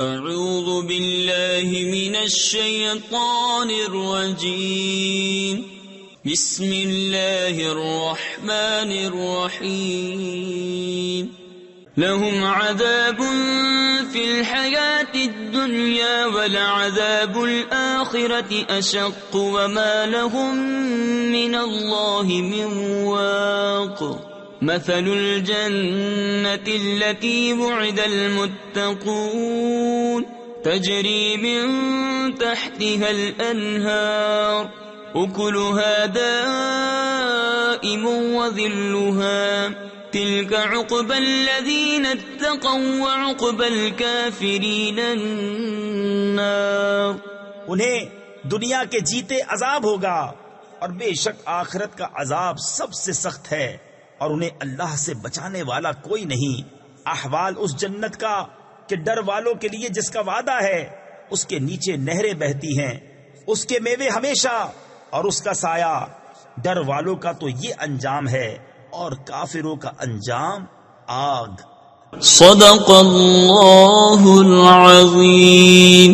اعوذ باللہ من الشیطان الرجیم بسم اللہ الرحمن الرحیم لهم عذاب في الحياة الدنيا ولعذاب الآخرة أشق وما لهم من الله من واق مثل الجنة التي وعد المتقون تجري من تحتها الأنهار أكلها دائم وظلها تلك عقبى الذين اتقوا وعقبى الكافرين النار۔ انہیں دنیا کے جیتے عذاب ہوگا اور بے شک آخرت کا عذاب سب سے سخت ہے، اور انہیں اللہ سے بچانے والا کوئی نہیں۔ احوال اس جنت کا کہ ڈر والوں کے لیے جس کا وعدہ ہے، اس کے نیچے نہریں بہتی ہیں، اس کے میوے ہمیشہ اور اس کا سایہ۔ ڈر والوں کا تو یہ انجام ہے اور کافروں کا انجام آگ۔ صدق اللہ العظیم۔